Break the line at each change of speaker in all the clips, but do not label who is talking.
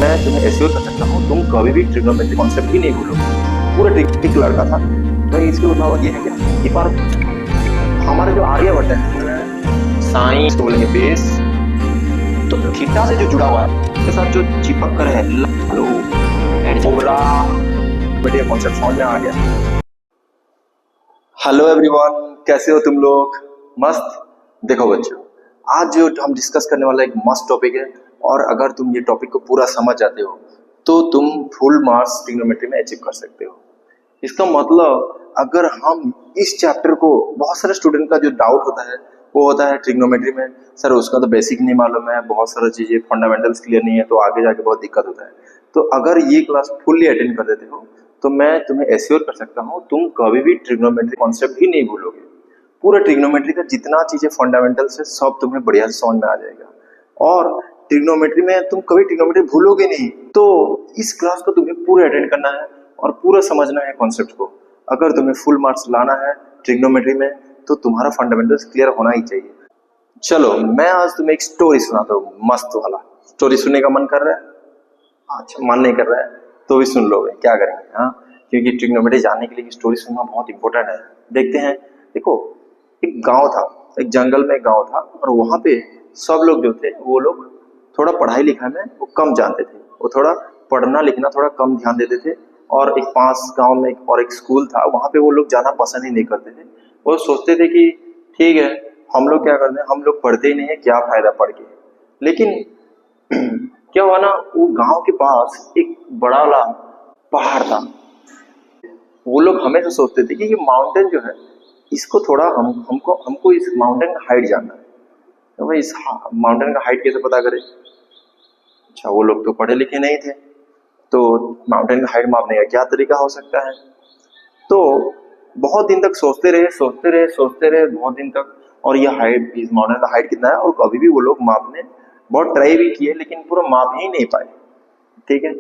मैं तुम्हें एश्योर कर सकता हूँ तुम कभी भी ट्रिग्नोमेट्री कॉन्सेप्ट ही नहीं भूलोगे। पूरा ट्रिक लड़का था भाई। इसके अलावा ये है क्या कि पर हमारे जो आर्यभट्ट है साइंस को बोलेंगे बेस, तो थीटा से जो जुड़ा हुआ है उसके साथ जो चिपक कर है लो ओबरा बढ़िया कॉन्सेप्ट समझ में आ गया। हेलो एवरीवन, कैसे हो तुम लोग? मस्त। देखो बच्चों, आज जो हम डिस्कस करने वाला एक मस्त टॉपिक है, और अगर तुम ये टॉपिक को पूरा समझ जाते हो तो तुम फुल मार्क्स ट्रिग्नोमेट्री में अचीव कर सकते हो। इसका मतलब अगर हम इस चैप्टर को, बहुत सारे स्टूडेंट का जो डाउट होता है वो होता है ट्रिग्नोमेट्री में सर उसका तो बेसिक नहीं मालूम है, बहुत सारी चीजें फंडामेंटल्स क्लियर नहीं है, तो आगे जाके बहुत दिक्कत होता है। तो अगर ये क्लास फुल्ली अटेंड कर देते हो तो मैं तुम्हें एश्योर कर सकता हूँ तुम कभी भी ट्रिग्नोमेट्री कॉन्सेप्ट ही नहीं भूलोगे। पूरा ट्रिग्नोमेट्री का जितना चीजें फंडामेंटल्स है सब तुम्हें बढ़िया से समझ में आ जाएगा, और ट्रिग्नोमेट्री में तुम कभी ट्रिग्नोमेट्री भूलोगे नहीं। तो इस क्लास को तुम्हें पूरा अटेंड करना है और पूरा समझना है कॉन्सेप्ट को। अगर तुम्हें फुल मार्क्स लाना है ट्रिग्नोमेट्री में तो तुम्हारा फंडामेंटल्स क्लियर होना ही चाहिए। चलो मैं आज तुम्हें एक स्टोरी सुनाता हूँ, मस्त वाला। स्टोरी सुनने का मन कर रहा है? अच्छा, मन नहीं कर रहा है तो भी सुन लोगे, क्या करेंगे। हाँ, क्योंकि ट्रिग्नोमेट्री जानने के लिए स्टोरी सुनना बहुत इंपॉर्टेंट है। देखते हैं। देखो, एक गांव था, एक जंगल में एक गांव था, और वहां पे सब लोग जो थे वो लोग थोड़ा पढ़ाई लिखाई में वो कम जानते थे, वो थोड़ा पढ़ना लिखना थोड़ा कम ध्यान देते थे। और एक पास गांव में और एक स्कूल था, वहां पे वो लोग जाना पसंद ही नहीं करते थे। वो सोचते थे कि ठीक है, हम लोग क्या करते हैं, हम लोग पढ़ते ही नहीं है, क्या फायदा पढ़ के। लेकिन क्या हुआ ना, वो गांव के पास एक बड़ा वाला पहाड़ था। वो लोग हमेशा सोचते थे कि ये माउंटेन जो है इसको थोड़ा हमको इस माउंटेन का हाइट जानना है। तो भाई इस माउंटेन का हाइट कैसे पता करें? अच्छा, वो लोग तो पढ़े लिखे नहीं थे, तो माउंटेन का हाइट मापने का क्या तरीका हो सकता है? तो बहुत दिन तक सोचते रहे बहुत दिन तक, और ये हाइट, इस माउंटेन का हाइट कितना है, और कभी भी वो लोग मापने बहुत ट्राई भी किए लेकिन पूरा माप ही नहीं पाए। ठीक है,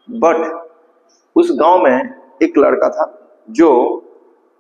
बट उस गांव में एक लड़का था जो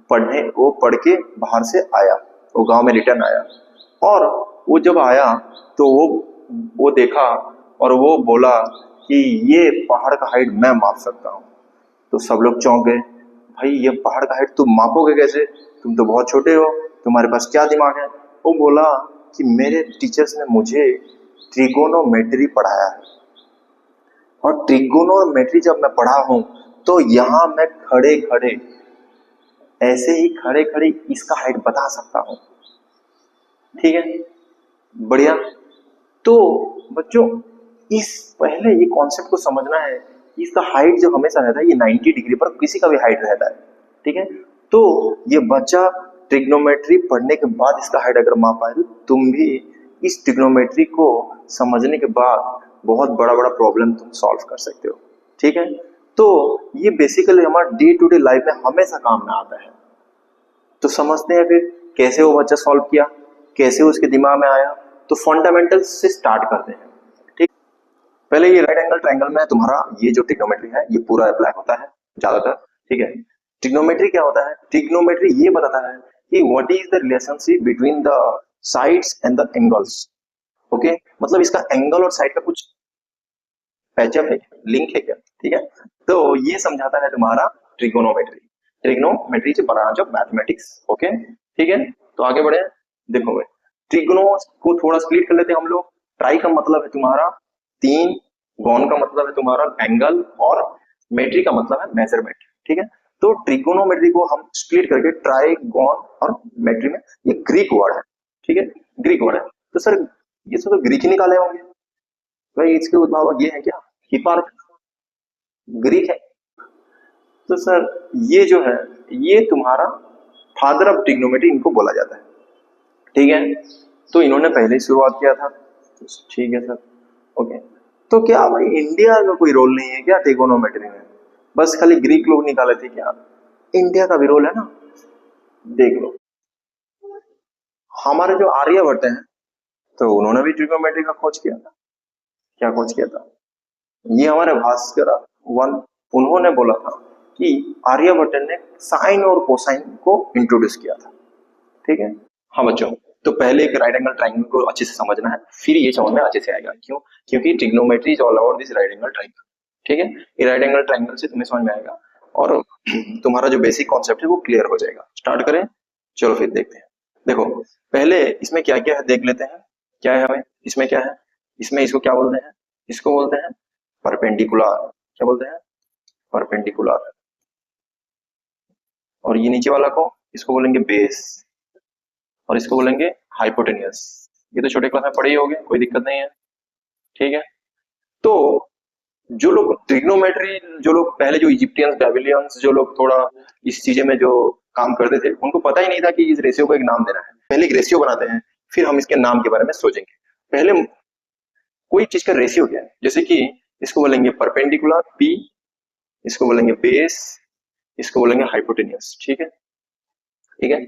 वो पढ़ के बाहर से आया, वो गांव में रिटर्न आया, और वो जब आया तो वो देखा और वो बोला कि ये पहाड़ का हाइट मैं माप सकता हूँ। तो सब लोग चौंक गए, भाई ये पहाड़ का हाइट तुम मापोगे कैसे? तुम तो बहुत छोटे हो, तुम्हारे पास क्या दिमाग है? वो बोला कि मेरे टीचर्स ने मुझे ट्रिगोनोमेट्री पढ़ाया है, और ट्रिगोनोमेट्री जब मैं पढ़ा हूं तो यहाँ मैं खड़े खड़े, ऐसे ही खड़े खड़े इसका हाइट बता सकता हूँ। ठीक है, बढ़िया। तो बच्चों, इस पहले ये कॉन्सेप्ट को समझना है, इसका हाइट जो हमेशा रहता है ये 90 डिग्री पर किसी का भी हाइट रहता है। ठीक है, तो ये बच्चा ट्रिग्नोमेट्री पढ़ने के बाद इसका हाइट अगर माप पाए तो तुम भी इस ट्रिग्नोमेट्री को समझने के बाद बहुत बड़ा बड़ा प्रॉब्लम तुम सॉल्व कर सकते हो। ठीक है, तो ये बेसिकली हमारे डे टू डे लाइफ में हमेशा काम में आता है। तो समझते हैं फिर कैसे वो बच्चा सॉल्व किया, कैसे उसके दिमाग में आया। तो फंडामेंटल्स से स्टार्ट करते हैं। ठीक, पहले ये राइट एंगल ट्रायंगल में तुम्हारा ये जो ट्रिग्नोमेट्री है ये पूरा अप्लाई होता है ज्यादातर। ठीक है, ट्रिग्नोमेट्री क्या होता है? ट्रिग्नोमेट्री ये बताता है कि what is the relationship between the sides and the angles. Okay, मतलब इसका एंगल और साइड का कुछ पैचअप है, लिंक है क्या? ठीक है, तो ये समझाता है तुम्हारा ट्रिगोनोमेट्री। ट्रिग्नोमेट्री से बड़ा जो मैथमेटिक्स। ओके, ठीक है, तो आगे बढ़े। देखो भाई, ट्रिग्नो को थोड़ा स्प्लिट कर लेते हैं हम लोग। ट्राई का मतलब है तुम्हारा तीन, गॉन का मतलब है तुम्हारा एंगल, और मेट्री का मतलब है मेजरमेंट। ठीक है, तो ट्रिगोनोमेट्री को हम स्प्लिट करके ट्राई, गॉन और मेट्री में, ये ग्रीक वर्ड है। ठीक है, ग्रीक वर्ड है। तो सर ये सब तो ग्रीक ही निकाले होंगे भाई, इसके उद्भावक ये है क्या? हिपार्कस ग्रीक है। तो सर ये जो है ये तुम्हारा फादर ऑफ ट्रिग्नोमेट्री इनको बोला जाता है। ठीक है, तो इन्होंने पहले ही शुरुआत किया था। ठीक है सर, ओके। तो क्या भाई इंडिया का कोई रोल नहीं है क्या ट्रिगोनोमेट्री में? बस खाली ग्रीक लोग निकाले थे क्या? इंडिया का भी रोल है ना। देख लो, हमारे जो आर्यभट्ट हैं तो उन्होंने भी ट्रिगोनोमेट्री का खोज किया था। क्या खोज किया था? ये हमारे भास्कर वन, उन्होंने बोला था कि आर्यभट्ट ने साइन और कोसाइन को इंट्रोड्यूस किया था। ठीक है, हाँ बच्चों, तो पहले एक राइट एंगल ट्राइंगल को अच्छे से समझना है, फिर ये समझ में अच्छे से आएगा। क्यों? क्योंकि trigonometry is all about this right angle triangle. ठीक है, ये राइट एंगल ट्राइंगल से तुम्हें समझ में आएगा और तुम्हारा जो बेसिक कॉन्सेप्ट है वो क्लियर हो जाएगा। स्टार्ट करें, चलो फिर देखते हैं। देखो पहले इसमें क्या क्या है देख लेते हैं। क्या है हमें इसमें, क्या है इसमें, इसको क्या बोलते हैं, इसको बोलते हैं परपेंडिकुलर। क्या बोलते हैं? परपेंडिकुलर। और ये नीचे वाला को, इसको बोलेंगे बेस, और इसको बोलेंगे हाइपोटेनियस। ये तो छोटे क्लास में पढ़े ही होंगे, कोई दिक्कत नहीं है। ठीक है, तो जो लोग ट्रिग्नोमेट्री, जो लोग पहले, जो इजिप्टियंस, बेबीलियंस, जो लोग थोड़ा इस चीजें में जो काम करते थे, उनको पता ही नहीं था कि इस रेशियो को एक नाम देना है। पहले एक रेशियो बनाते हैं, फिर हम इसके नाम के बारे में सोचेंगे। पहले कोई चीज का रेशियो क्या है, जैसे कि इसको बोलेंगे परपेंडिकुलर पी, इसको बोलेंगे बेस, इसको बोलेंगे हाइपोटेनियस। ठीक है, ठीक है।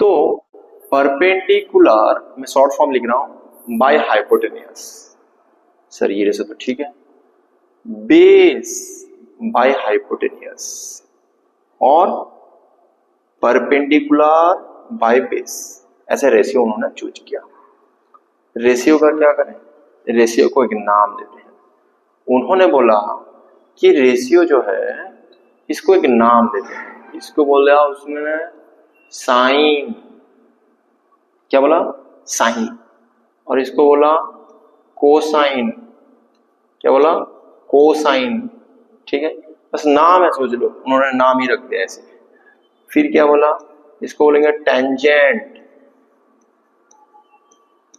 तो परपेंडिकुलर मैं शॉर्ट फॉर्म लिख रहा हूं बाय हाइपोटेनियस। सर ये रेशियो तो ठीक है। बेस बाय हाइपोटेनियस और परपेंडिकुलर बाय बेस, ऐसे रेशियो उन्होंने चूज किया। रेशियो का क्या करें, रेशियो को एक नाम देते हैं। उन्होंने बोला कि रेशियो जो है इसको एक नाम देते हैं। इसको बोला उसने साइन। क्या बोला? साइन। और इसको बोला कोसाइन। क्या बोला? कोसाइन। ठीक है, बस नाम है, समझ लो, उन्होंने नाम ही रख दिया ऐसे। फिर क्या बोला? इसको बोलेंगे टेंजेंट।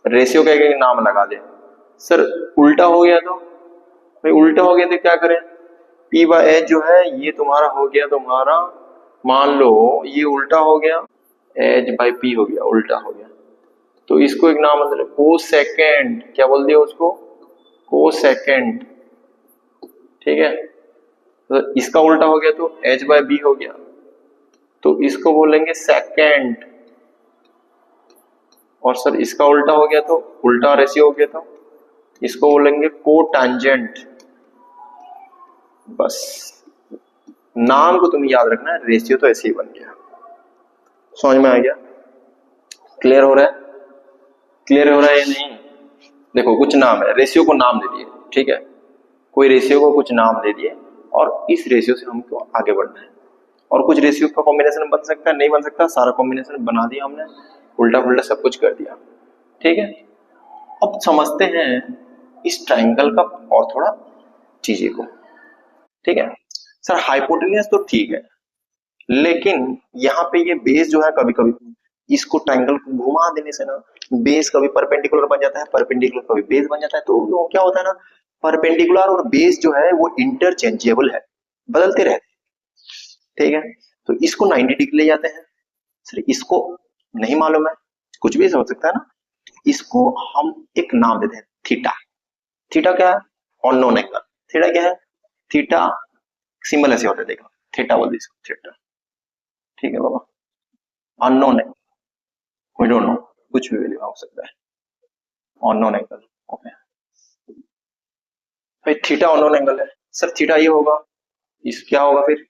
रेशियो का एक नाम लगा दे। सर उल्टा हो गया तो? भाई उल्टा हो गया तो क्या करें? पी बाय एच जो है ये तुम्हारा हो गया, तुम्हारा मान लो ये उल्टा हो गया, एच बाय पी हो गया, उल्टा हो गया, तो इसको एक नाम मतलब कोसेकेंड। क्या बोल दिया उसको? कोसेकेंड। ठीक है, तो इसका उल्टा हो गया तो एच बाय बी हो गया, तो इसको बोलेंगे सेकेंड। और सर इसका उल्टा हो गया तो, उल्टा रेशियो हो गया तो इसको बोलेंगे कोटेंजेंट। बस नाम को तुम्हें याद रखना है, रेशियो तो ऐसे ही बन गया। समझ में आ गया? क्लियर हो रहा है? क्लियर हो रहा है या नहीं? देखो कुछ नाम है, रेशियो को नाम दे दिए। ठीक है, कोई रेशियो को कुछ नाम दे दिए और इस रेशियो से हमको आगे बढ़ना है। और कुछ रेशियो का कॉम्बिनेशन बन सकता है, नहीं बन सकता, सारा कॉम्बिनेशन बना दिया हमने, उल्टा पुल्टा सब कुछ कर दिया। ठीक है, अब समझते हैं इस ट्राइंगल का और थोड़ा चीजें को। ठीक है सर, हाइपोटेनियस तो ठीक है, लेकिन यहाँ पे ये बेस जो है कभी कभी इसको ट्राइंगल को घुमा देने से ना बेस कभी परपेंडिकुलर बन जाता है, परपेंडिकुलर कभी बेस बन जाता है। तो क्या होता है ना, परपेंडिकुलर और बेस जो है वो इंटरचेंजेबल है, बदलते रहते हैं। ठीक है, तो इसको 90 डिग्री ले जाते हैं। सर इसको नहीं मालूम है, कुछ भी हो सकता है ना, इसको हम एक नाम देते हैं थीटा। थीटा क्या है? Unknown angle. थीटा क्या है? थीटा सिंबल ऐसे होता है, देखो थीटा बोल दीजिए, थीटा। ठीक है बाबा, अननोन है, वी डोंट नो, कुछ भी वैल्यू हो सकता है, अननोन एंगल। ओके भाई, थीटा अननोन एंगल है। सर थीटा ये होगा, इस क्या होगा फिर?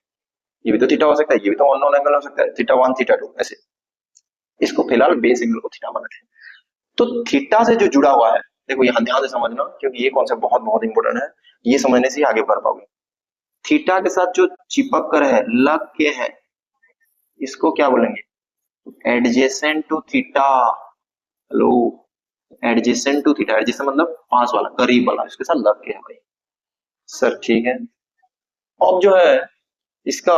ये भी तो थीटा हो सकता है, ये भी तो अननोन एंगल हो सकता है, थीटा 1 थीटा 2 ऐसे। इसको फिलहाल बेस एंगल को थीटा मान रखे। तो थीटा से जो जुड़ा हुआ है, देखो यहाँ ध्यान से समझना, क्योंकि ये कॉन्सेप्ट बहुत बहुत इंपॉर्टेंट है, ये समझने से ही आगे बढ़ पाओगे। थीटा के साथ जो चिपक कर है, लग के है, इसको क्या बोलेंगे? Adjacent to theta. Hello, adjacent to theta, adjacent मतलब पास वाला, करीब वाला, इसके साथ लग के है भाई। सर ठीक है, अब जो है इसका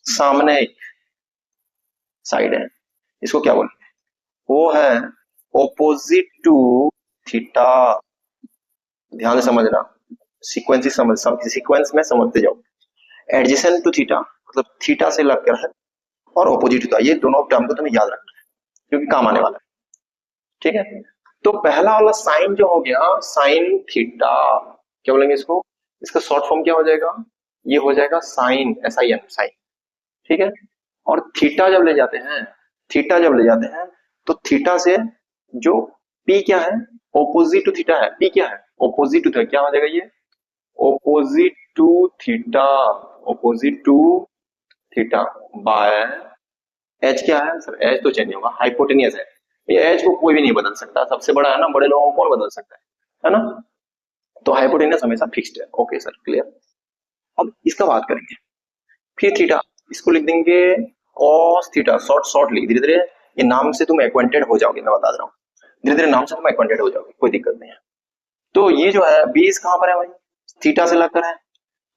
सामने एक साइड है, इसको क्या बोलेंगे? वो है ओपोजिट टू थीटा। ध्यान से समझना, सीक्वेंस समझ, सीक्वेंस में समझते जाओ। एडजेसेंट टू थीटा मतलब थीटा से लग कर है, और ऑपोजिट थीटा, ये दोनों टर्म को तुम्हें याद रखना है क्योंकि काम आने वाला है। ठीक है, तो पहला वाला साइन जो हो गया, साइन थीटा, क्या बोलेंगे इसको? इसका शॉर्ट फॉर्म क्या हो जाएगा? ये हो जाएगा साइन, SIN, साइन। ठीक है, और थीटा जब ले जाते हैं, थीटा जब ले जाते हैं तो थीटा से जो पी क्या है? ऑपोजिट टू थीटा है। पी क्या है? Opposite to theta. क्या हो जाएगा ये? Opposite to theta, opposite to theta by H क्या है सर, एच तो चेंज होगा, हाइपोटेनियस है, ये एच को कोई भी नहीं बदल सकता, सबसे बड़ा है ना, बड़े लोगों को कौन बदल सकता है ना। तो हाइपोटेनियस हमेशा फिक्स्ड है। Okay sir, clear. अब इसका बात करेंगे, फिर थीटा, इसको लिख देंगे कॉस थीटा, शॉर्ट शॉर्ट लिख, धीरे धीरे ये नाम से तुम एक्वेंटेड हो जाओगे, मैं बता दे रहा हूँ, धीरे धीरे नाम से तुम एक्वेंटेड हो जाओगे, कोई दिक्कत नहीं है। तो ये जो है बेस कहां पर है भाई, थीटा से लगकर है,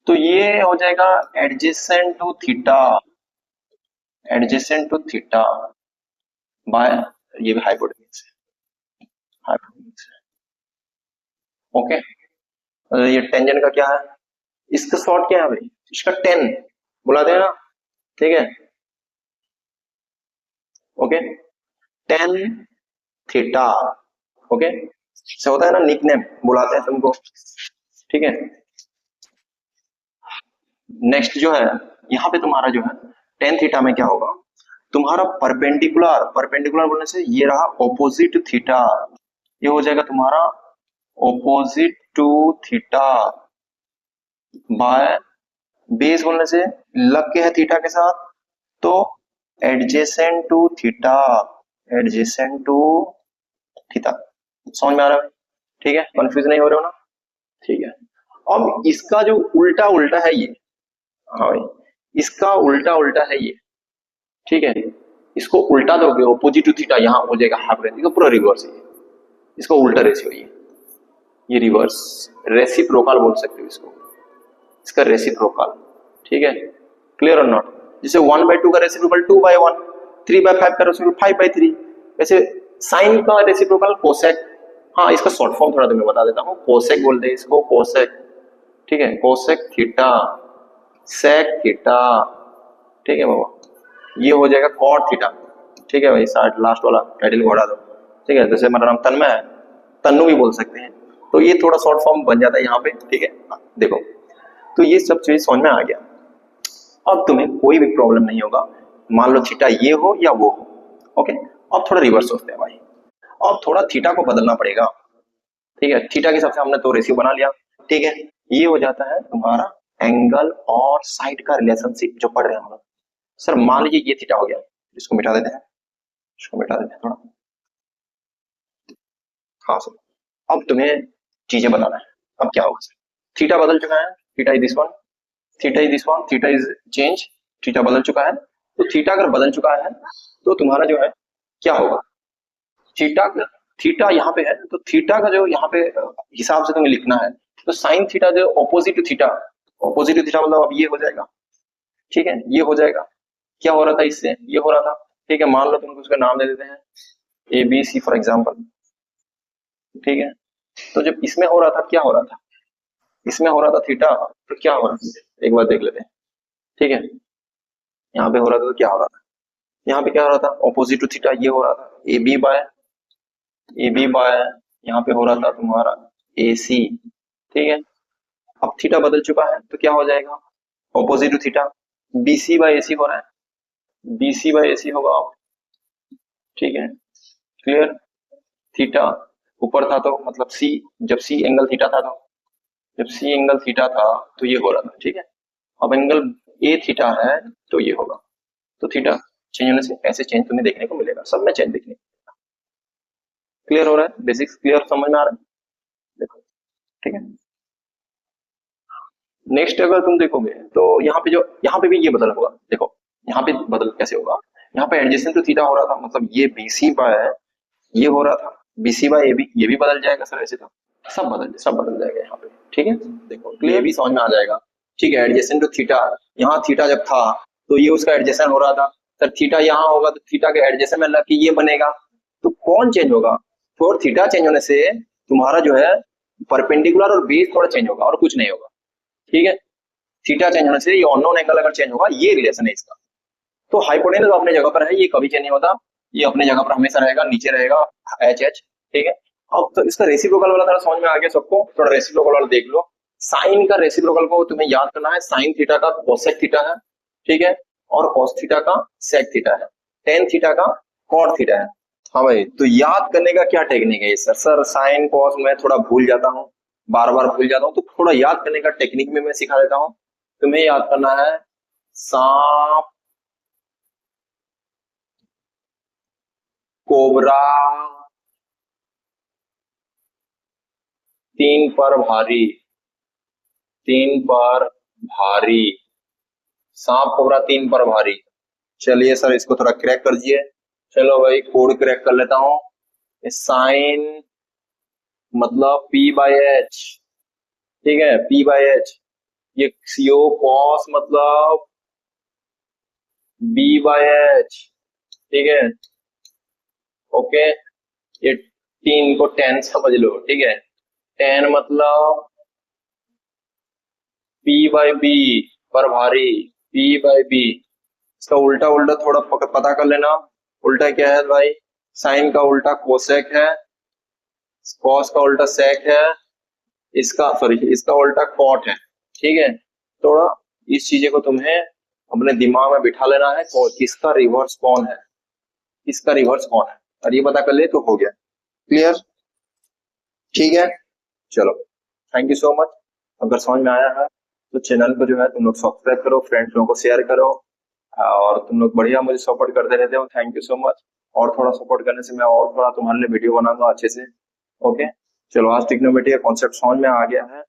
तो ये हो जाएगा adjacent to theta, adjacent to theta by, ये भी हाइपोटेन्यूज है, हाइपोटेन्यूज है। ओके, ये टेंजेंट का क्या है, इसका शॉर्ट क्या है भाई, इसका टेन बुलाते हैं ना, ठीक है। ओके, टेन थीटा, ओके, से होता है ना निकनेम, बुलाते हैं तुमको, ठीक है। नेक्स्ट जो है, यहाँ पे तुम्हारा जो है टेन थीटा में क्या होगा, तुम्हारा परपेंडिकुलर, परपेंडिकुलर बोलने से ये रहा ऑपोजिट थीटा, ये हो जाएगा तुम्हारा opposite to theta by, base बोलने से लग के है थीटा के साथ, तो adjacent to theta, adjacent to theta, समझ में आ रहा है, ठीक है, कंफ्यूज नहीं हो रहे हो ना, ठीक है। अब इसका जो उल्टा उल्टा है ये, हाँ भाई, इसका उल्टा उल्टा है ये, ठीक है, इसको उल्टा दोगे ऑपोजिट टू थीटा, यहाँ हो जाएगा हाफ रेंज, इसका पूरा रिवर्स है, इसका उल्टा रेशियो ये रिवर्स, रेसिप्रोकल बोल सकते हो इसको, इसका रेसिप्रोकल, ठीक है, क्लियर और नॉट। जैसे 1/2 का रेसिप्रोकल 2/1, 3/5 का रेसिप्रोकल 5/3, वैसे साइन का रेसिप्रोकल कोसेक, हाँ इसका शॉर्ट फॉर्म थोड़ा तुम्हें बता देता हूँ, कोसेक बोलते हैं इसको, कोसेक, ठीक है, कोसेक थीटा, सेक थीटा, ठीक है बाबा, ये हो जाएगा कॉट थीटा, ठीक है भाई, लास्ट वाला टाइटल को हटा दो, ठीक है, जैसे मेरा नाम तन्मय है, तन्नू भी बोल सकते हैं, तो ये थोड़ा शॉर्ट फॉर्म बन जाता है यहाँ पे, ठीक है। देखो, तो ये सब चीज समझ में आ गया, अब तुम्हें कोई भी प्रॉब्लम नहीं होगा, मान लो थीटा ये हो या वो हो, ओके। अब थोड़ा रिवर्स सोचते हैं भाई, अब थोड़ा थीटा को बदलना पड़ेगा, ठीक है, थीटा के हिसाब से हमने तो रेशियो बना लिया, ठीक है, ये हो जाता है तुम्हारा एंगल और साइड का रिलेशनशिप जो पढ़ रहे हैं हम लोग। सर मान लीजिए ये थीटा हो गया, इसको मिटा देते हैं, इसको मिटा देते हैं थोड़ा, हाँ सर। अब तुम्हें चीजें बताना है, अब क्या होगा सर, थीटा बदल चुका है, theta is this one, theta is this one, theta is change, theta बदल चुका है, तो थीटा अगर बदल चुका है तो तुम्हारा जो है क्या होगा, थीटा, थीटा यहाँ पे है, तो थीटा का जो यहाँ पे हिसाब से तुम्हें लिखना है, तो साइन थीटा जो opposite to theta, opposite to theta मतलब अब ये हो जाएगा, ठीक है, ये हो जाएगा, क्या हो रहा था इससे, ये हो रहा था, ठीक है, मान लो तुमको उसका नाम दे देते हैं A B C for example, ठीक है। तो जब इसमें हो रहा था क्या हो रहा था, इसमें हो रहा था थीटा, तो क्या हो रहा था एक बार देख लेते हैं, ठीक है, यहाँ पे हो रहा था तो क्या हो रहा था, यहाँ पे क्या हो रहा था ऑपोजिट टू थीटा, ये हो रहा था ए बी बाय, यहाँ पे हो रहा था तुम्हारा ए सी, ठीक है। अब थीटा बदल चुका है तो क्या हो जाएगा, opposite to theta B C by A C हो रहा है, बी सी बाय ए सी होगा, ठीक है, क्लियर। थीटा ऊपर था तो मतलब सी, जब सी एंगल थीटा था, तो जब सी एंगल थीटा था तो ये हो रहा था, ठीक है। अब एंगल ए थीटा है तो ये होगा, तो थीटा चेंज होने से ऐसे चेंज तुम्हें देखने को मिलेगा, सब में चेंज देखने को, क्लियर हो रहा है, बेसिक्स क्लियर समझ में आ रहा है, देखो, ठीक है। नेक्स्ट अगर तुम देखोगे तो यहाँ पे जो, यहाँ पे भी ये बदल होगा, देखो यहाँ पे बदल कैसे होगा, यहाँ पे एडजेसेंट टू थीटा हो रहा था, मतलब ये बीसी बाय ये हो रहा था, बीसी बाय ए बी, ये भी बदल जाएगा सर, ऐसे तो सब बदल जाएगा यहाँ पे, ठीक है। देखो ये भी समझ में आ जाएगा, ठीक है, एडजेसेंट टू थीटा, यहाँ थीटा जब था तो ये उसका एडजेसेंट हो रहा था, सर थीटा यहाँ होगा तो थीटा के एडजेसेंट में लग के ये बनेगा, तो कौन चेंज होगा, तो थीटा चेंज होने से तुम्हारा जो है परपेंडिकुलर और बेस थोड़ा चेंज होगा और कुछ नहीं होगा, ठीक है। थीटा चेंज होने से ये अननोन एंगल अगर चेंज होगा, ये रिलेशन है इसका, तो हाइपोटेनस अपने जगह पर है, ये कभी चेंज नहीं होता, ये अपने जगह पर हमेशा रहेगा, नीचे रहेगा एच एच, ठीक है। अब तो इसका रेसिप्रोकल वाला थोड़ा समझ में आ गया सबको, थोड़ा रेसिप्रोकल वाला देख लो, साइन का रेसिप्रोकल को तुम्हें याद करना है, साइन थीटा का कोसेक थीटा है, ठीक है, और कॉस थीटा का सेक थीटा है, टेन थीटा का कॉट थीटा है। हाँ भाई, तो याद करने का क्या टेक्निक है सर साइन कॉस मैं थोड़ा भूल जाता हूँ, बार बार भूल जाता हूँ, तो थोड़ा याद करने का टेक्निक में मैं सिखा देता हूँ, तुम्हें याद करना है सांप कोबरा 3 पर भारी, 3 पर भारी, सांप कोबरा 3 पर भारी। चलिए सर इसको थोड़ा क्रैक कर दीजिए। चलो भाई कोड क्रैक कर लेता हूं। साइन मतलब P बाई एच, ठीक है, P बाई एच। ये सीओ कॉस मतलब B बाई एच, ठीक है, ओके। ये 3 को 10 समझ लो, ठीक है। 10 मतलब P बाई बी पर भारी, P बाई बी। इसका उल्टा उल्टा थोड़ा पता कर लेना। उल्टा क्या है भाई? साइन का उल्टा कोसेक है, कॉस का उल्टा सेक है, इसका सॉरी इसका उल्टा कॉट है, ठीक है। थोड़ा इस चीजें को तुम्हें अपने दिमाग में बिठा लेना है, किसका रिवर्स कौन है, किसका रिवर्स कौन है, और ये पता कर ले तो हो गया। क्लियर? ठीक है, चलो थैंक यू सो मच। अगर समझ में आया है तो चैनल को जो है तुम लोग सब्सक्राइब करो, फ्रेंड्स लोगों को शेयर करो, और तुम लोग बढ़िया मुझे सपोर्ट करते रहते हो, थैंक यू सो मच। और थोड़ा सपोर्ट करने से मैं और थोड़ा तुम्हारे लिए वीडियो बनाऊंगा अच्छे से। ओके, चलो आज ट्रिग्नोमेट्री का कॉन्सेप्ट समझ में आ गया है।